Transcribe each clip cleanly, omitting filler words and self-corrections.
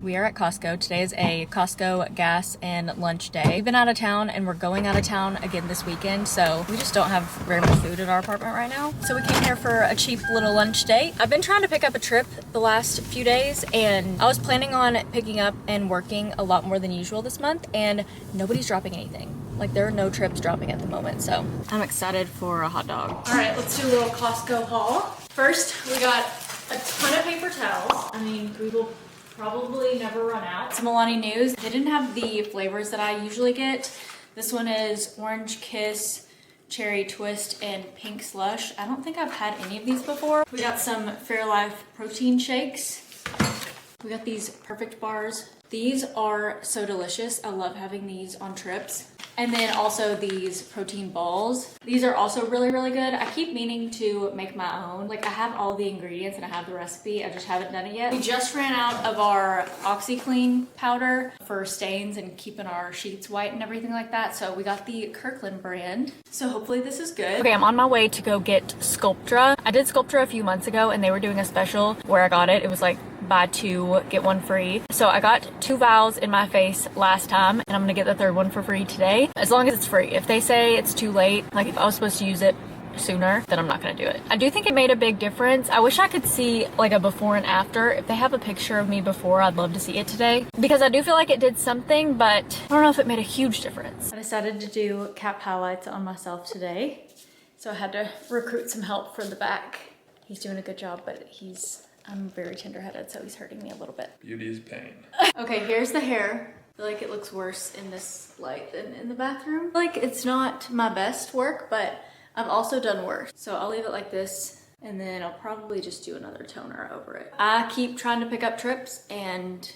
We are at Costco. Today is a Costco gas and lunch day. We've been out of town and we're going out of town again this weekend, so we just don't have very much food at our apartment right now. So we came here for a cheap little lunch date. I've been trying to pick up a trip the last few days and I was planning on picking up and working a lot more than usual this month, and nobody's dropping anything. Like, there are no trips dropping at the moment, so I'm excited for a hot dog. All right, let's do a little Costco haul. First, we got a ton of paper towels. I mean, we will probably never run out. Some Milani News. They didn't have the flavors that I usually get. This one is Orange Kiss, Cherry Twist, and Pink Slush. I don't think I've had any of these before. We got some Fairlife protein shakes. We got these Perfect bars. These are so delicious. I love having these on trips. And then also these protein balls. These are also really, really good. I keep meaning to make my own. Like, I have all the ingredients and I have the recipe. I just haven't done it yet. We just ran out of our OxyClean powder for stains and keeping our sheets white and everything like that. So we got the Kirkland brand. So hopefully this is good. Okay, I'm on my way to go get Sculptra. I did Sculptra a few months ago and they were doing a special where I got it. It was like buy two, get one free. So I got 2 vials in my face last time and I'm gonna get the third one for free today, as long as it's free. If they say it's too late, like if I was supposed to use it sooner, then I'm not gonna do it. I do think it made a big difference. I wish I could see like a before and after. If they have a picture of me before, I'd love to see it today, because I do feel like it did something, but I don't know if it made a huge difference. I decided to do cap highlights on myself today, so I had to recruit some help for the back. He's doing a good job, but I'm very tender-headed, so he's hurting me a little bit. Beauty is pain. Okay, here's the hair. I feel like it looks worse in this light than in the bathroom. Like, it's not my best work, but I've also done worse. So I'll leave it like this, and then I'll probably just do another toner over it. I keep trying to pick up trips, and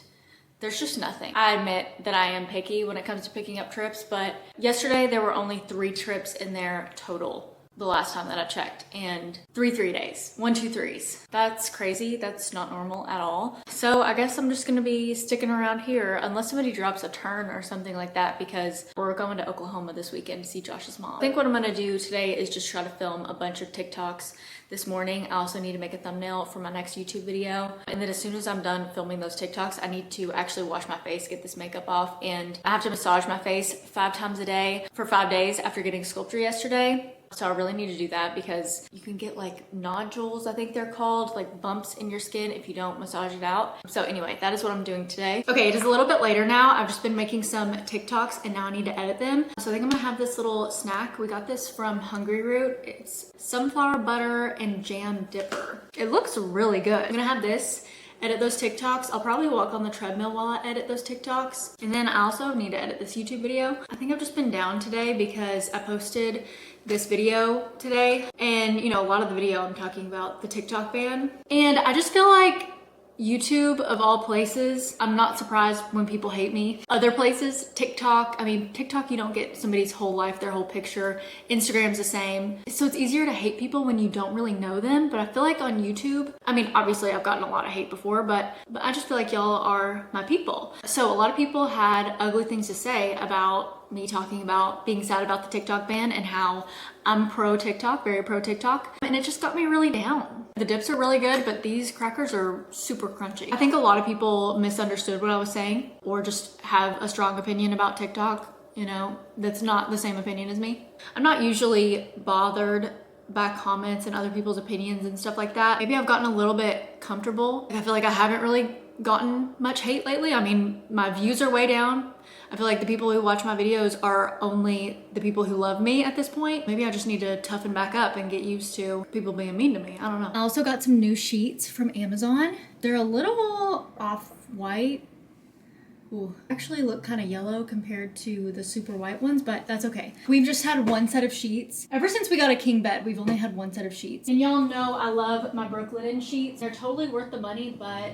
there's just nothing. I admit that I am picky when it comes to picking up trips, but yesterday there were only 3 trips in there total. The last time that I checked, and 3 days. 1, 2, 3s. That's crazy. That's not normal at all. So I guess I'm just gonna be sticking around here unless somebody drops a turn or something like that, because we're going to Oklahoma this weekend to see Josh's mom. I think what I'm gonna do today is just try to film a bunch of TikToks this morning. I also need to make a thumbnail for my next YouTube video. And then as soon as I'm done filming those TikToks, I need to actually wash my face, get this makeup off, and I have to massage my face 5 times a day for 5 days after getting Sculptra yesterday. So I really need to do that because you can get like nodules, I think they're called, like bumps in your skin if you don't massage it out. So anyway, that is what I'm doing today. Okay, it is a little bit later now. I've just been making some TikToks and now I need to edit them. So I think I'm gonna have this little snack. We got this from Hungry Root. It's sunflower butter and jam dipper. It looks really good. I'm gonna have this, edit those TikToks. I'll probably walk on the treadmill while I edit those TikToks. And then I also need to edit this YouTube video. I think I've just been down today because I posted this video today, and you know, a lot of the video I'm talking about the TikTok ban, and I just feel like YouTube of all places, I'm not surprised when people hate me. Other places, TikTok, I mean, TikTok, you don't get somebody's whole life, their whole picture. Instagram's the same. So it's easier to hate people when you don't really know them. But I feel like on YouTube, I mean, obviously I've gotten a lot of hate before, but I just feel like y'all are my people. So a lot of people had ugly things to say about me talking about being sad about the TikTok ban and how I'm pro TikTok, very pro TikTok, and it just got me really down. The dips are really good, but these crackers are super crunchy. I think a lot of people misunderstood what I was saying or just have a strong opinion about TikTok, you know, that's not the same opinion as me. I'm not usually bothered by comments and other people's opinions and stuff like that. Maybe I've gotten a little bit comfortable. I feel like I haven't really gotten much hate lately. I mean, my views are way down. I feel like the people who watch my videos are only the people who love me at this point. Maybe I just need to toughen back up and get used to people being mean to me. I don't know. I also got some new sheets from Amazon. They're a little off-white. Ooh, actually look kind of yellow compared to the super white ones, but that's okay. We've just had 1 set of sheets. Ever since we got a king bed, we've only had 1 set of sheets. And y'all know I love my Brooklinen sheets. They're totally worth the money, but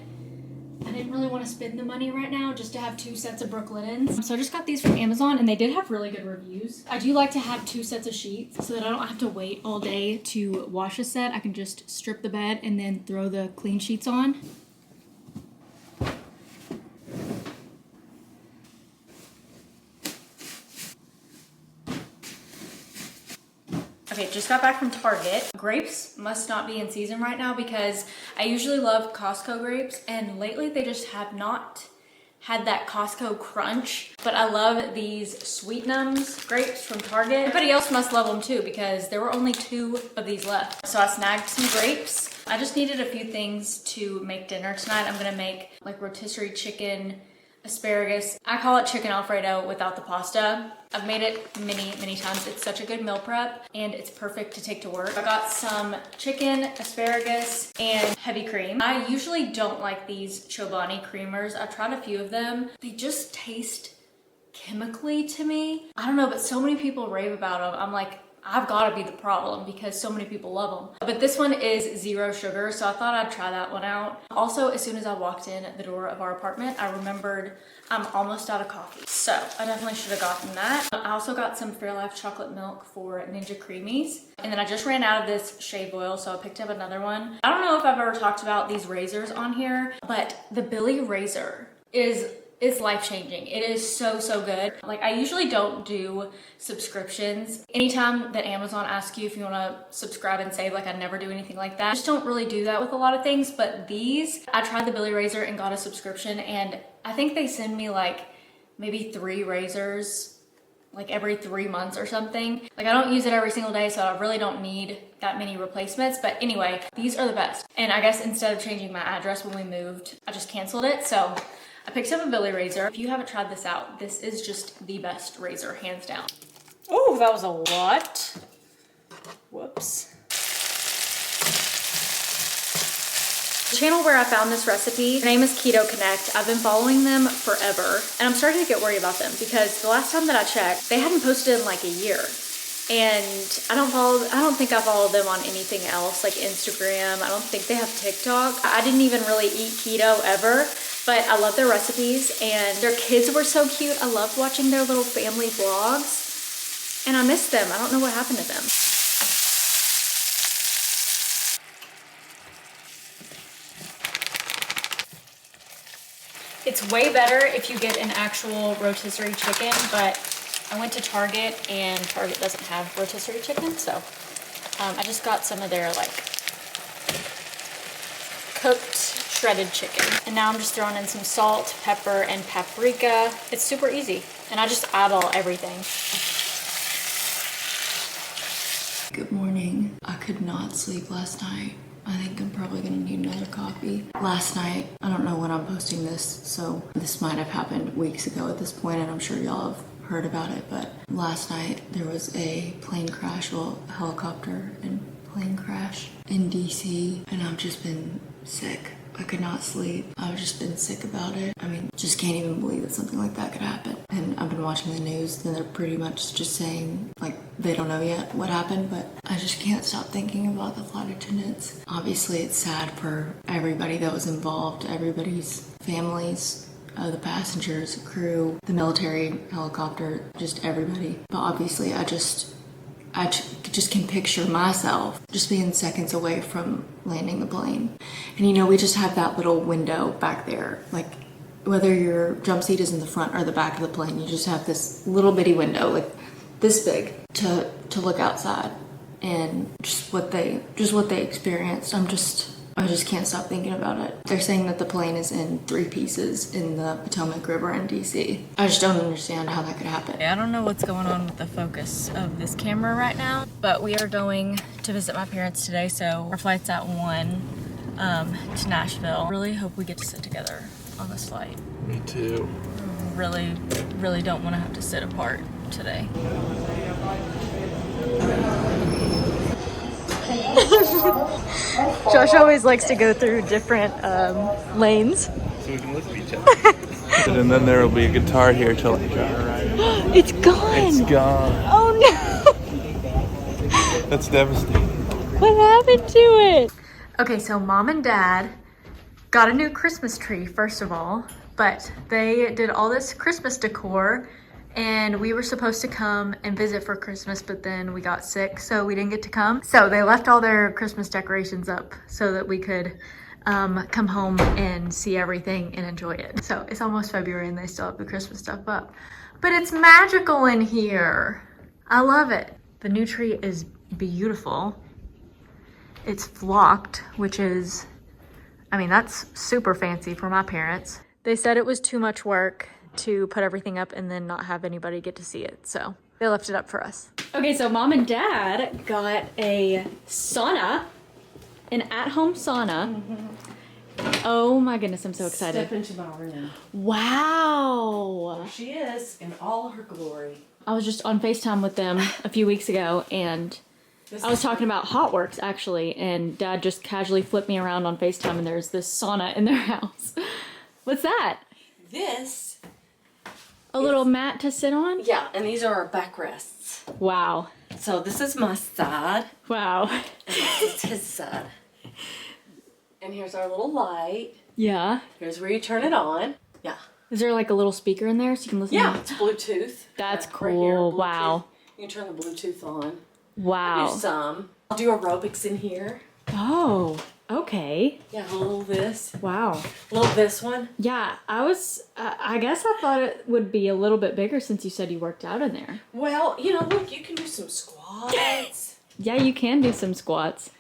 I didn't really want to spend the money right now just to have 2 sets of Brooklinens. So I just got these from Amazon and they did have really good reviews. I do like to have 2 sets of sheets so that I don't have to wait all day to wash a set. I can just strip the bed and then throw the clean sheets on. Okay, just got back from Target. Grapes must not be in season right now because I usually love Costco grapes, and lately they just have not had that Costco crunch, but I love these Sweet Nums grapes from Target. Everybody else must love them too because there were only 2 of these left. So I snagged some grapes. I just needed a few things to make dinner tonight. I'm gonna make like rotisserie chicken, asparagus. I call it chicken Alfredo without the pasta. I've made it many times. It's such a good meal prep and it's perfect to take to work. I got some chicken, asparagus, and heavy cream. I usually don't like these Chobani creamers. I've tried a few of them. They just taste chemically to me. I don't know, but so many people rave about them. I'm like, I've got to be the problem because so many people love them. But this one is 0 sugar, so I thought I'd try that one out. Also, as soon as I walked in the door of our apartment, I remembered I'm almost out of coffee. So I definitely should have gotten that. I also got some Fairlife chocolate milk for Ninja Creamies. And then I just ran out of this shave oil, so I picked up another one. I don't know if I've ever talked about these razors on here, but the Billy razor is life-changing. It is so good. Like, I usually don't do subscriptions. Anytime that Amazon asks you if you want to subscribe and save, like, I never do anything like that. I just don't really do that with a lot of things, but these, I tried the Billy razor and got a subscription, and I think they send me like maybe 3 razors like every 3 months or something. Like, I don't use it every single day, so I really don't need that many replacements. But anyway, these are the best. And I guess instead of changing my address when we moved, I just canceled it. So I picked up a Billy razor. If you haven't tried this out, this is just the best razor, hands down. Oh, that was a lot. Whoops. The channel where I found this recipe, her name is Keto Connect. I've been following them forever, and I'm starting to get worried about them because the last time that I checked, they hadn't posted in like a year. And I don't think I follow them on anything else, like Instagram. I don't think they have TikTok. I didn't even really eat keto ever, but I love their recipes, and their kids were so cute. I loved watching their little family vlogs, and I miss them. I don't know what happened to them. It's way better if you get an actual rotisserie chicken, but I went to Target and Target doesn't have rotisserie chicken, so I just got some of their like cooked shredded chicken. And now I'm just throwing in some salt, pepper, and paprika. It's super easy, and I just eyeball everything. Good morning. I could not sleep last night. I think I'm probably gonna need another coffee. Last night, I don't know when I'm posting this, so this might have happened weeks ago at this point, and I'm sure y'all have heard about it, but last night there was a plane crash, well, a helicopter and plane crash in DC, and I've just been sick. I could not sleep. I've just been sick about it. I mean, just can't even believe that something like that could happen. And I've been watching the news, and they're pretty much just saying, like, they don't know yet what happened, but I just can't stop thinking about the flight attendants. Obviously, it's sad for everybody that was involved, everybody's families, the passengers, crew, the military helicopter, just everybody. But obviously, I just can picture myself just being seconds away from landing the plane. And you know, we just have that little window back there. Like, whether your jump seat is in the front or the back of the plane, you just have this little bitty window, like this big, to look outside. And just what they experienced, I just can't stop thinking about it. They're saying that the plane is in 3 pieces in the Potomac River in DC. I just don't understand how that could happen. I don't know what's going on with the focus of this camera right now, but we are going to visit my parents today, so our flight's at 1 to Nashville. Really hope we get to sit together on this flight. Me too. Really don't want to have to sit apart today. Josh always likes to go through different lanes. So we can listen to each other. And then there will be a guitar here till I try to ride it. It's gone! It's gone. Oh no! That's devastating. What happened to it? Okay, so Mom and Dad got a new Christmas tree, first of all, but they did all this Christmas decor, and we were supposed to come and visit for Christmas, but then we got sick, so we didn't get to come. So they left all their Christmas decorations up so that we could come home and see everything and enjoy it. So it's almost February and they still have the Christmas stuff up. But it's magical in here. I love it. The new tree is beautiful. It's flocked, which is, I mean, that's super fancy for my parents. They said it was too much work to put everything up and then not have anybody get to see it. So they left it up for us. Okay, so mom and dad got a sauna, an at-home sauna. Oh my goodness, I'm so excited. Step into my room. Wow. There she is in all her glory. I was just on FaceTime with them a few weeks ago, and I was talking about Hot Works actually, and dad just casually flipped me around on FaceTime and there's this sauna in their house. What's that? This. A little mat to sit on? Yeah, and these are our backrests. Wow. So this is my side. Wow. And this is his side. And here's our little light. Yeah. Here's where you turn it on. Yeah. Is there like a little speaker in there so you can listen? Yeah, to it's Bluetooth. That's Right cool. here, Bluetooth. Wow. You can turn the Bluetooth on. Wow. Do some. I'll do aerobics in here. Oh, okay. Yeah, a little this. Wow. A little this one. Yeah, I guess I thought it would be a little bit bigger since you said you worked out in there. Well, you know, look, you can do some squats. Yeah, you can do some squats.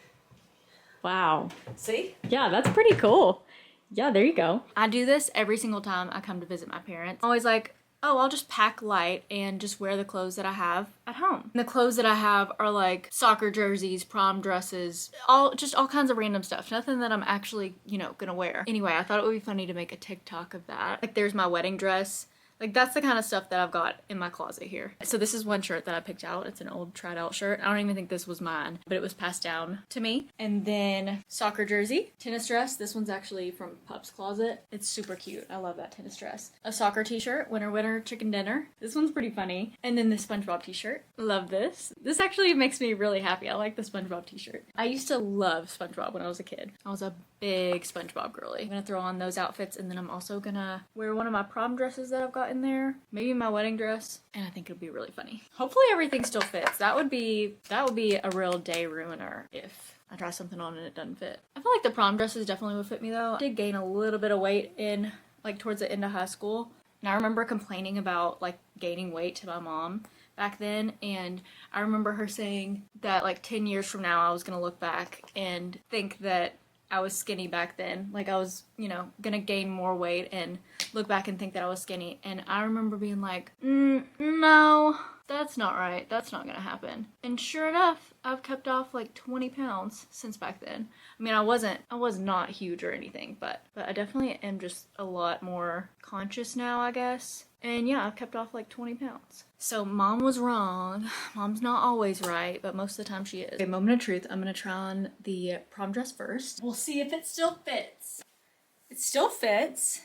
Wow. See? Yeah, that's pretty cool. Yeah, there you go. I do this every single time I come to visit my parents. I'm always like, oh, I'll just pack light and just wear the clothes that I have at home. And the clothes that I have are like soccer jerseys, prom dresses, all kinds of random stuff. Nothing that I'm actually, gonna wear. Anyway, I thought it would be funny to make a TikTok of that. Like there's my wedding dress. Like that's the kind of stuff that I've got in my closet here. So this is one shirt that I picked out. It's an old tried out shirt. I don't even think this was mine, but it was passed down to me. And then soccer jersey, tennis dress. This one's actually from Pup's closet. It's super cute. I love that tennis dress. A soccer t-shirt, winner winner chicken dinner. This one's pretty funny. And then the SpongeBob t-shirt. Love this. This actually makes me really happy. I like the SpongeBob t-shirt. I used to love SpongeBob when I was a kid. I was a big SpongeBob girly. I'm gonna throw on those outfits and then I'm also gonna wear one of my prom dresses that I've got in there. Maybe my wedding dress. And I think it'll be really funny. Hopefully everything still fits. That would be a real day ruiner if I try something on and it doesn't fit. I feel like the prom dresses definitely would fit me though. I did gain a little bit of weight in like towards the end of high school. And I remember complaining about like gaining weight to my mom back then, and I remember her saying that like 10 years from now I was gonna look back and think that I was skinny back then. Like I was, gonna gain more weight and look back and think that I was skinny. And I remember being like, no, that's not right. That's not gonna happen. And sure enough, I've kept off like 20 pounds since back then. I mean, I was not huge or anything, but I definitely am just a lot more conscious now, I guess. And yeah, I've kept off like 20 pounds. So mom was wrong. Mom's not always right, but most of the time she is. Okay, moment of truth. I'm gonna try on the prom dress first. We'll see if it still fits. It still fits.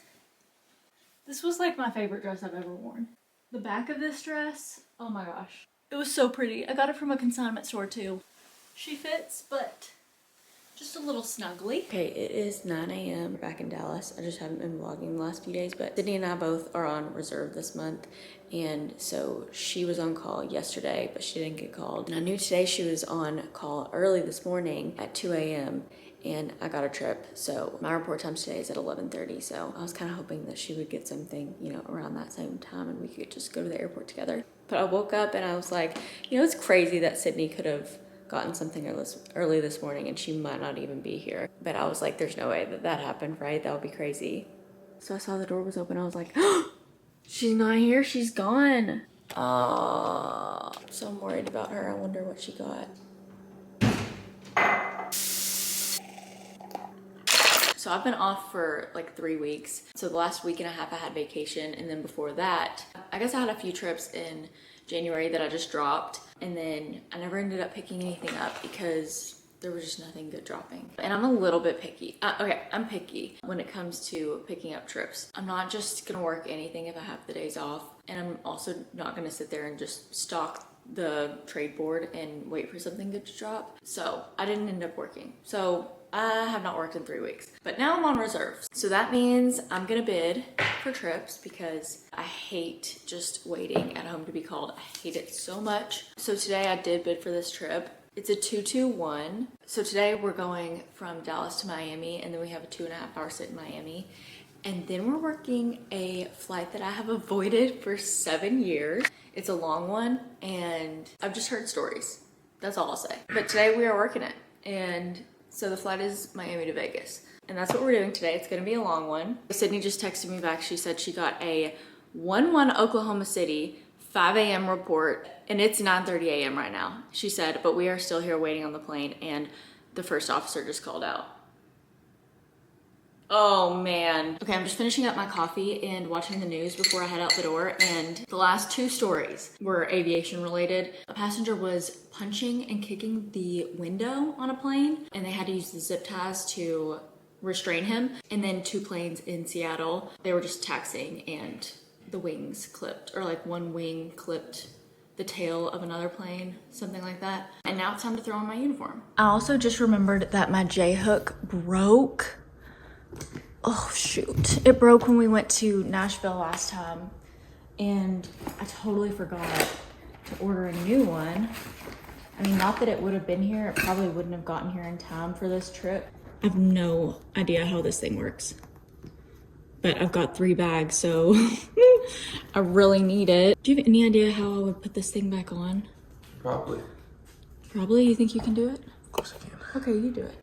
This was like my favorite dress I've ever worn. The back of this dress, oh my gosh. It was so pretty. I got it from a consignment store too. She fits, but just a little snuggly. Okay, it is 9 a.m. We're back in Dallas. I just haven't been vlogging the last few days, but Sydney and I both are on reserve this month. And so she was on call yesterday, but she didn't get called. And I knew today she was on call early this morning at 2 a.m. and I got a trip. So my report time today is at 11:30. So I was kind of hoping that she would get something, around that same time and we could just go to the airport together. But I woke up and I was like, it's crazy that Sydney could have gotten something early this morning and she might not even be here. But I was like, there's no way that happened, right? That would be crazy. So I saw the door was open. I was like, oh, she's not here. She's gone. So I'm worried about her. I wonder what she got. So I've been off for like 3 weeks. So the last week and a half I had vacation, and then before that, I guess I had a few trips in January that I just dropped, and then I never ended up picking anything up because there was just nothing good dropping. And I'm a little bit picky. I'm picky when it comes to picking up trips. I'm not just gonna work anything if I have the days off, and I'm also not gonna sit there and just stalk the trade board and wait for something good to drop. So I didn't end up working. So I have not worked in 3 weeks, but now I'm on reserves. So that means I'm gonna bid for trips because I hate just waiting at home to be called. I hate it so much. So today I did bid for this trip. It's a 2-2-1. So today we're going from Dallas to Miami, and then we have a 2.5 hour sit in Miami. And then we're working a flight that I have avoided for 7 years. It's a long one, and I've just heard stories. That's all I'll say. But today we are working it, and so the flight is Miami to Vegas. And that's what we're doing today. It's gonna be a long one. Sydney just texted me back. She said she got a 1-1 Oklahoma City 5 a.m. report, and it's 9:30 a.m. right now. She said, but we are still here waiting on the plane, and the first officer just called out. Oh man. Okay, I'm just finishing up my coffee and watching the news before I head out the door, and the last 2 stories were aviation related. A passenger was punching and kicking the window on a plane, and they had to use the zip ties to restrain him. And then 2 planes in Seattle, they were just taxiing and the wings clipped, or like one wing clipped the tail of another plane, something like that. And now it's time to throw on my uniform. I also just remembered that my J-hook broke. Oh shoot. It broke when we went to Nashville last time, and I totally forgot to order a new one. I mean, not that it would have been here, it probably wouldn't have gotten here in time for this trip. I have no idea how this thing works, but I've got 3 bags, so I really need it. Do you have any idea how I would put this thing back on? Probably. Probably? You think you can do it? Of course I can. Okay, you do it.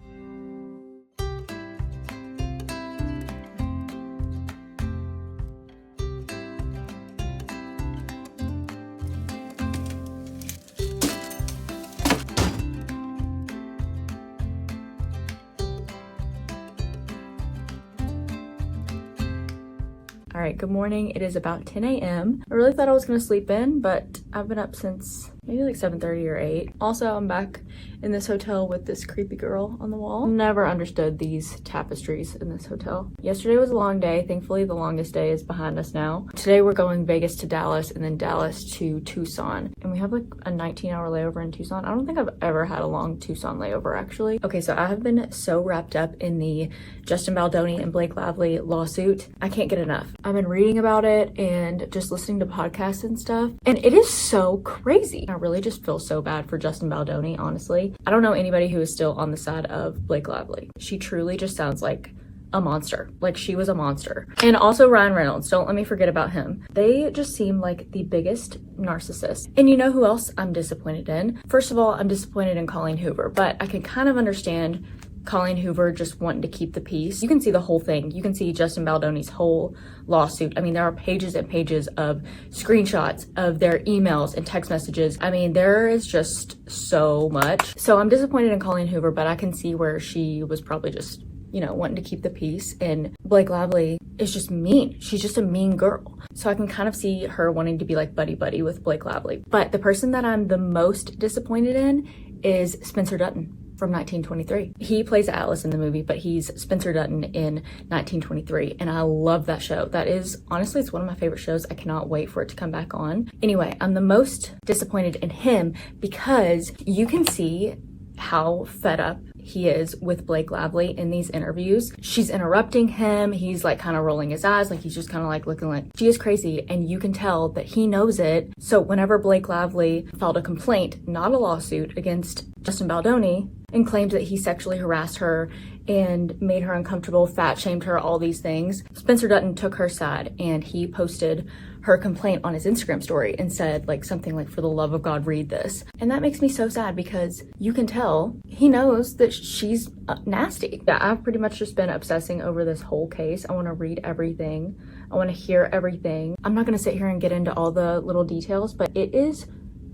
All right, good morning. It is about 10 a.m. I really thought I was gonna sleep in, but I've been up since maybe like 7:30 or 8. Also, I'm back in this hotel with this creepy girl on the wall. Never understood these tapestries in this hotel. Yesterday was a long day. Thankfully, the longest day is behind us now. Today, we're going Vegas to Dallas and then Dallas to Tucson. And we have like a 19-hour layover in Tucson. I don't think I've ever had a long Tucson layover, actually. Okay, so I have been so wrapped up in the Justin Baldoni and Blake Lively lawsuit. I can't get enough. I've been reading about it and just listening to podcasts and stuff. And it is so crazy. I really just feel so bad for Justin Baldoni, honestly. I don't know anybody who is still on the side of Blake Lively. She truly just sounds like a monster. Like, she was a monster. And also Ryan Reynolds, don't let me forget about him. They just seem like the biggest narcissists. And you know who else I'm disappointed in? First of all, I'm disappointed in Colleen Hoover, but I can kind of understand Colleen Hoover just wanting to keep the peace. You can see the whole thing. You can see Justin Baldoni's whole lawsuit. I mean, there are pages and pages of screenshots of their emails and text messages. I mean, there is just so much. So I'm disappointed in Colleen Hoover, but I can see where she was probably just, you know, wanting to keep the peace. And Blake Lively is just mean. She's just a mean girl. So I can kind of see her wanting to be like buddy-buddy with Blake Lively. But the person that I'm the most disappointed in is Spencer Dutton from 1923. He plays Atlas in the movie, but he's Spencer Dutton in 1923, and I love that show. That is, honestly, it's one of my favorite shows. I cannot wait for it to come back on. Anyway, I'm the most disappointed in him because you can see how fed up he is with Blake Lively in these interviews. She's interrupting him. He's like kind of rolling his eyes, like he's just kind of like looking like she is crazy, and you can tell that he knows it. So whenever Blake Lively filed a complaint, not a lawsuit, against Justin Baldoni and claimed that he sexually harassed her and made her uncomfortable, fat shamed her, all these things, Spencer Dutton took her side and he posted her complaint on his Instagram story and said like something like, "For the love of God, read this." And that makes me so sad because you can tell he knows that she's nasty. Yeah, I've pretty much just been obsessing over this whole case. I want to read everything. I want to hear everything. I'm not going to sit here and get into all the little details, but it is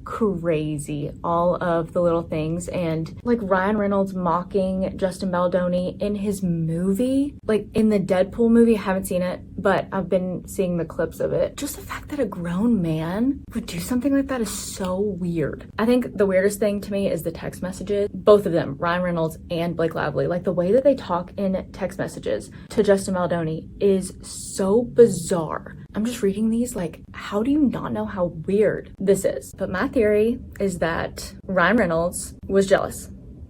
crazy, all of the little things. And like Ryan Reynolds mocking Justin Baldoni in his movie, like in the Deadpool movie. I haven't seen it, but I've been seeing the clips of it. Just the fact that a grown man would do something like that is so weird. I think the weirdest thing to me is the text messages. Both of them, Ryan Reynolds and Blake Lively, like the way that they talk in text messages to Justin Baldoni is so bizarre. I'm just reading these like, how do you not know how weird this is? But my theory is that Ryan Reynolds was jealous.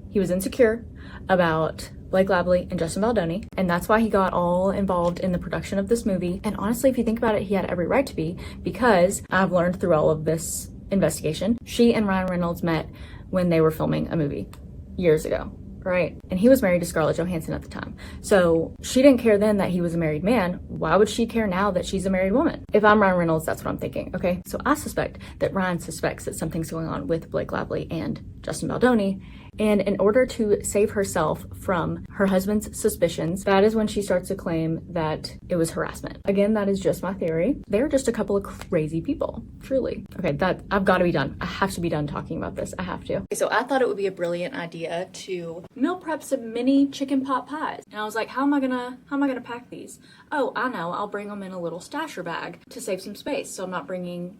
He was insecure about Blake Lively and Justin Baldoni, and that's why he got all involved in the production of this movie. And honestly, if you think about it, he had every right to be, because I've learned through all of this investigation, she and Ryan Reynolds met when they were filming a movie years ago. Right? And he was married to Scarlett Johansson at the time. So she didn't care then that he was a married man. Why would she care now that she's a married woman? If I'm Ryan Reynolds, that's what I'm thinking. Okay. So I suspect that Ryan suspects that something's going on with Blake Lively and Justin Baldoni. And in order to save herself from her husband's suspicions, that is when she starts to claim that it was harassment. Again, that is just my theory. They're just a couple of crazy people, truly. Okay, I've got to be done. I have to be done talking about this. I have to. Okay, so I thought it would be a brilliant idea to meal prep some mini chicken pot pies. And I was like, how am I gonna pack these? Oh, I know. I'll bring them in a little stasher bag to save some space. So I'm not bringing,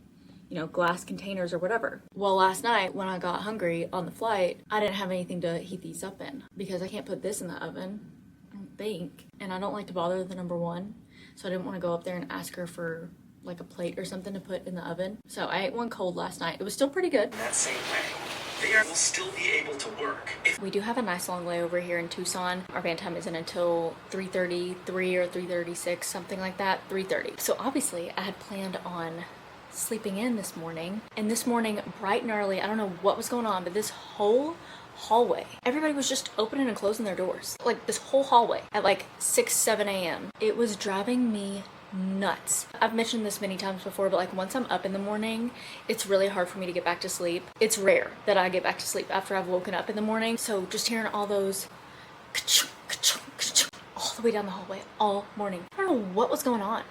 you know, glass containers or whatever. Well, last night when I got hungry on the flight, I didn't have anything to heat these up in because I can't put this in the oven, I don't think. And I don't like to bother the number one. So I didn't want to go up there and ask her for like a plate or something to put in the oven. So I ate one cold last night. It was still pretty good. That same way, they will still be able to work. We do have a nice long layover here in Tucson. Our van time isn't until 3:33 or 3:36, something like that, 3:30. So obviously I had planned on sleeping in this morning, and this morning bright and early, I don't know what was going on, but this whole hallway, everybody was just opening and closing their doors, like this whole hallway at like 6-7 a.m. It was driving me nuts. I've mentioned this many times before, but like once I'm up in the morning, it's really hard for me to get back to sleep. It's rare that I get back to sleep after I've woken up in the morning. So just hearing all those ka-chung, ka-chung, ka-chung, all the way down the hallway all morning, I don't know what was going on.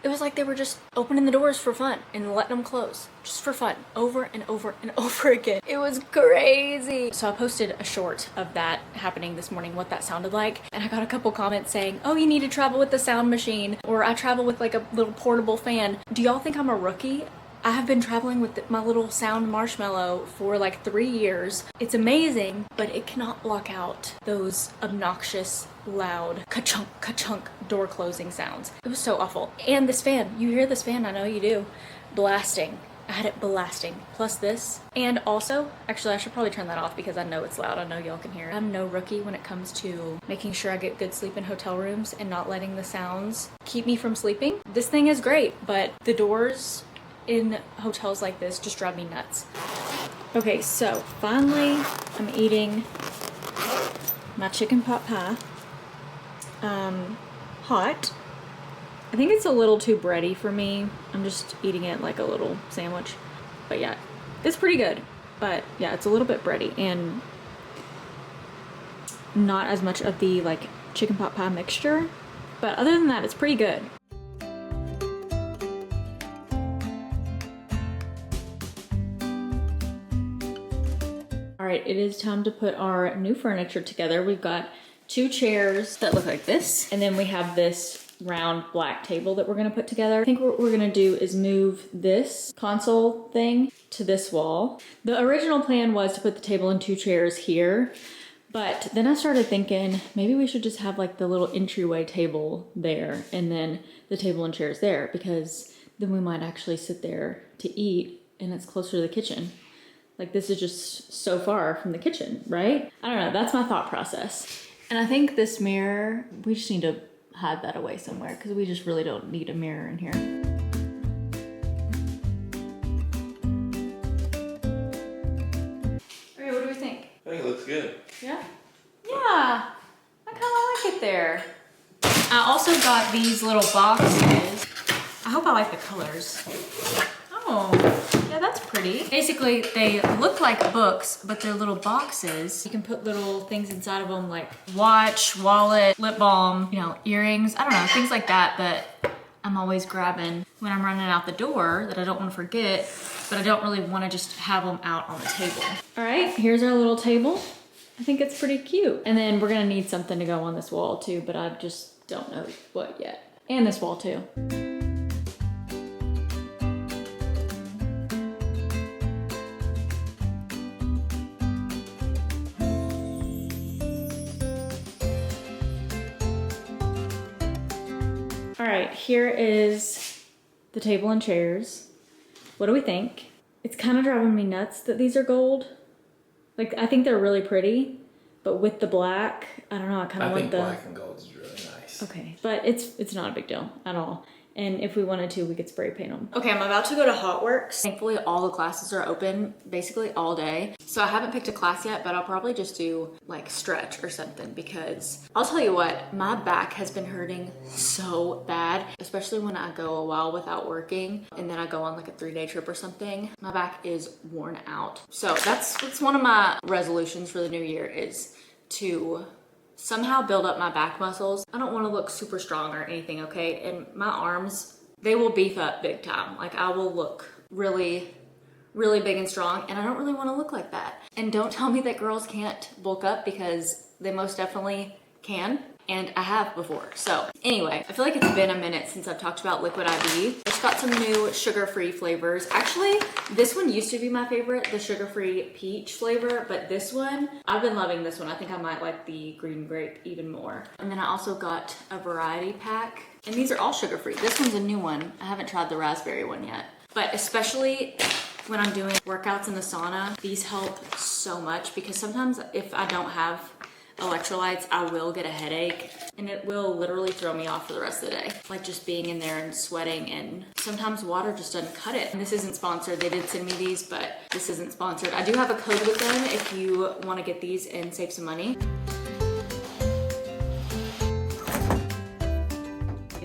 It was like they were just opening the doors for fun and letting them close just for fun over and over and over again. It was crazy. So I posted a short of that happening this morning, what that sounded like. And I got a couple comments saying, oh, you need to travel with the sound machine, or I travel with like a little portable fan. Do y'all think I'm a rookie? I have been traveling with my little sound marshmallow for like 3 years. It's amazing, but it cannot block out those obnoxious, loud ka-chunk, ka-chunk door closing sounds. It was so awful. And this fan, you hear this fan, I know you do, blasting. I had it blasting. Plus this. And also, actually I should probably turn that off because I know it's loud. I know y'all can hear it. I'm no rookie when it comes to making sure I get good sleep in hotel rooms and not letting the sounds keep me from sleeping. This thing is great, but the doors in hotels like this just drive me nuts. Okay, so finally I'm eating my chicken pot pie. Hot. I think it's a little too bready for me. I'm just eating it like a little sandwich. But yeah, it's pretty good. But yeah, it's a little bit bready and not as much of the like chicken pot pie mixture. But other than that, it's pretty good. All right, it is time to put our new furniture together. We've got 2 chairs that look like this, and then we have this round black table that we're gonna put together. I think what we're gonna do is move this console thing to this wall. The original plan was to put the table and 2 chairs here, but then I started thinking maybe we should just have like the little entryway table there and then the table and chairs there, because then we might actually sit there to eat and it's closer to the kitchen. Like this is just so far from the kitchen, right? I don't know, that's my thought process. And I think this mirror, we just need to hide that away somewhere because we just really don't need a mirror in here. Okay, what do we think? I think it looks good. Yeah? Yeah, I kind of like it there. I also got these little boxes. I hope I like the colors. Oh, yeah, that's pretty. Basically, they look like books, but they're little boxes. You can put little things inside of them like watch, wallet, lip balm, you know, earrings. I don't know, things like that I'm always grabbing when I'm running out the door that I don't want to forget, but I don't really want to just have them out on the table. All right, here's our little table. I think it's pretty cute. And then we're gonna need something to go on this wall too, but I just don't know what yet. And this wall too. All right, here is the table and chairs. What do we think? It's kind of driving me nuts that these are gold. Like, I think they're really pretty, but with the black, I don't know, I kind of want the... black and gold is really nice. Okay, but it's not a big deal at all. And if we wanted to, we could spray paint them. Okay, I'm about to go to Hotworks. Thankfully, all the classes are open basically all day. So I haven't picked a class yet, but I'll probably just do like stretch or something because I'll tell you what, my back has been hurting so bad, especially when I go a while without working and then I go on like a 3-day trip or something. My back is worn out. So that's one of my resolutions for the new year is to somehow build up my back muscles. I don't want to look super strong or anything, okay? And my arms, they will beef up big time. Like I will look really big and strong, and I don't really want to look like that. And don't tell me that girls can't bulk up because they most definitely can. And I have before. So anyway, I feel like it's been a minute since I've talked about Liquid IV. It's got some new sugar-free flavors. Actually, this one used to be my favorite, the sugar-free peach flavor, but this one, I've been loving this one. I think I might like the green grape even more. And then I also got a variety pack, and these are all sugar-free. This one's a new one. I haven't tried the raspberry one yet. But especially when I'm doing workouts in the sauna, these help so much because sometimes if I don't have electrolytes, I will get a headache and it will literally throw me off for the rest of the day. Like just being in there and sweating, and sometimes water just doesn't cut it. And this isn't sponsored. They did send me these, but this isn't sponsored. I do have a code with them if you want to get these and save some money.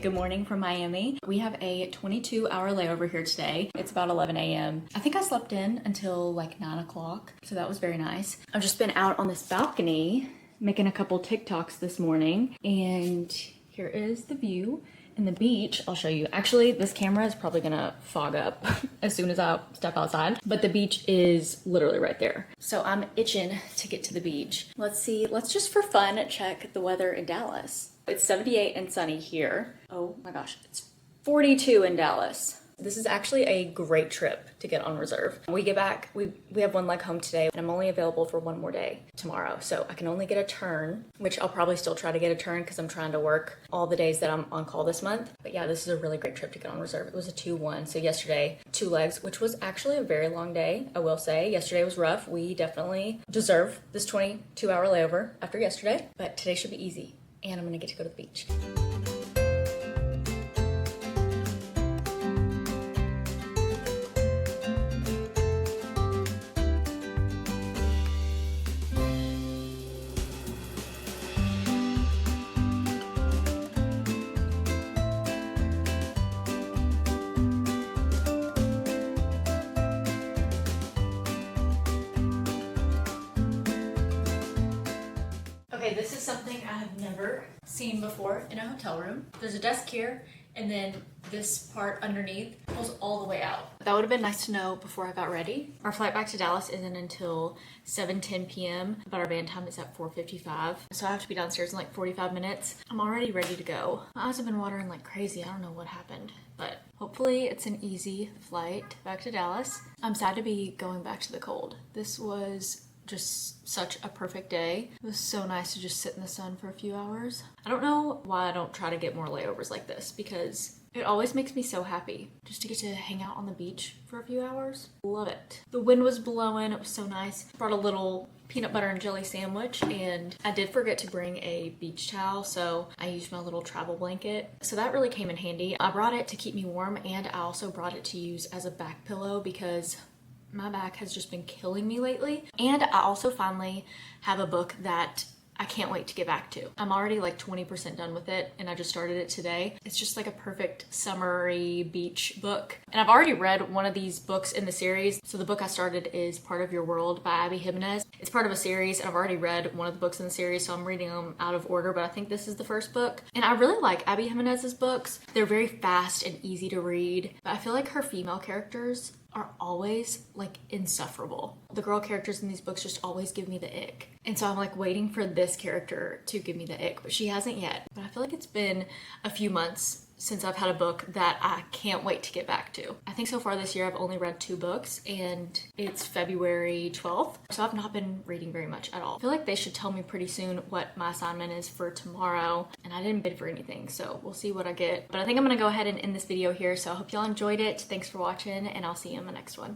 Good morning from Miami. We have a 22-hour layover here today. It's about 11 a.m. I think I slept in until like 9 o'clock, so that was very nice. I've just been out on this balcony making a couple TikToks this morning, and here is the view. And the beach, I'll show you. Actually, this camera is probably gonna fog up as soon as I step outside, but the beach is literally right there. So I'm itching to get to the beach. Let's see, let's just for fun check the weather in Dallas. It's 78 and sunny here. Oh my gosh, it's 42 in Dallas. This is actually a great trip to get on reserve. We get back, we have one leg home today, and I'm only available for one more day tomorrow. So I can only get a turn, which I'll probably still try to get a turn because I'm trying to work all the days that I'm on call this month. But yeah, this is a really great trip to get on reserve. It was a 2-1. So yesterday, 2 legs, which was actually a very long day, I will say. Yesterday was rough. We definitely deserve this 22-hour layover after yesterday, but today should be easy. And I'm gonna get to go to the beach. Okay, this is something I have never seen before in a hotel room. There's a desk here, and then this part underneath pulls all the way out. That would have been nice to know before I got ready. Our flight back to Dallas isn't until 7:10 p.m., but our van time is at 4:55. So I have to be downstairs in like 45 minutes. I'm already ready to go. My eyes have been watering like crazy. I don't know what happened, but hopefully it's an easy flight back to Dallas. I'm sad to be going back to the cold. This was just such a perfect day. It was so nice to just sit in the sun for a few hours. I don't know why I don't try to get more layovers like this because it always makes me so happy just to get to hang out on the beach for a few hours. Love it. The wind was blowing. It was so nice. Brought a little peanut butter and jelly sandwich, and I did forget to bring a beach towel, so I used my little travel blanket. So that really came in handy. I brought it to keep me warm, and I also brought it to use as a back pillow because my back has just been killing me lately. And I also finally have a book that I can't wait to get back to. I'm already like 20% done with it, and I just started it today. It's just like a perfect summery beach book. And I've already read one of these books in the series. So the book I started is Part of Your World by Abby Jimenez. It's part of a series, and I've already read one of the books in the series, so I'm reading them out of order, but I think this is the first book. And I really like Abby Jimenez's books. They're very fast and easy to read, but I feel like her female characters are always like insufferable. The girl characters in these books just always give me the ick. And so I'm like waiting for this character to give me the ick, but she hasn't yet. But I feel like it's been a few months since I've had a book that I can't wait to get back to. I think so far this year I've only read 2 books, and it's February 12th. So I've not been reading very much at all. I feel like they should tell me pretty soon what my assignment is for tomorrow, and I didn't bid for anything, so we'll see what I get. But I think I'm gonna go ahead and end this video here, so I hope y'all enjoyed it. Thanks for watching, and I'll see you in the next one.